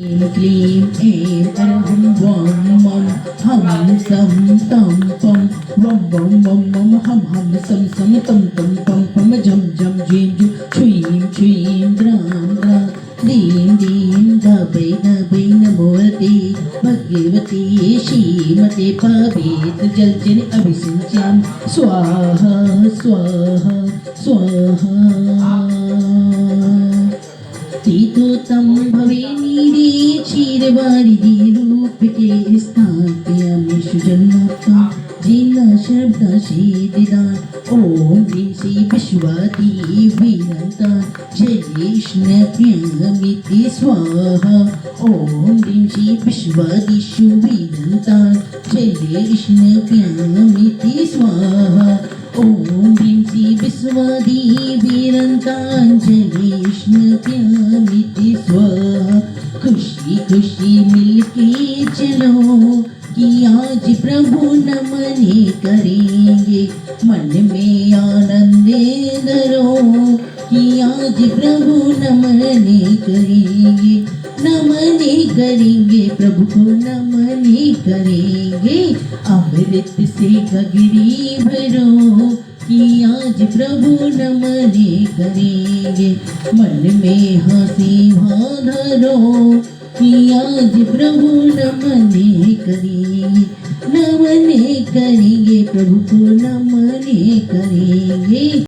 क्लीं ऐं अरहं वं मं हं सं तं पं वं वं वं मं हं हं सं सं तं तं पं पं झं झं झीं झुं छुयीं छुयीं द्रां द्रां दीं दीं दबै दबै नमोऽते भगवते श्रीमते पावेत जलजनि अभिषिञ्चां स्वाहा स्वाहा स्वाहा तीर्थोत्तम भवे नीरे क्षीरवारिधि रूपके स्थापयामि सुजन्मात्मा जिन शब्द शेदिदान ओम ह्रीं श्री विश्वादिवीरन्तान् जलेष्णप्यमिति स्वाहा ओम ह्रीं श्री विश्वादिषु वीरन्तान् जलेष्णप्यमिति स्वाहा ओम ह्रीं श्री विश्वादिवीरन्तान् जलेष्णप्यमिति स्वाहा खुशी खुशी मिलके चलो कि आज प्रभु नमने करेंगे मन में आनंद धरो कि आज प्रभु नमने करेंगे प्रभु को नमने करेंगे अमृत से गगरी भरो कि आज प्रभु नमने करेंगे मन में हंसी धरो कि आज प्रभु नमने करेंगे प्रभु को नमने करेंगे।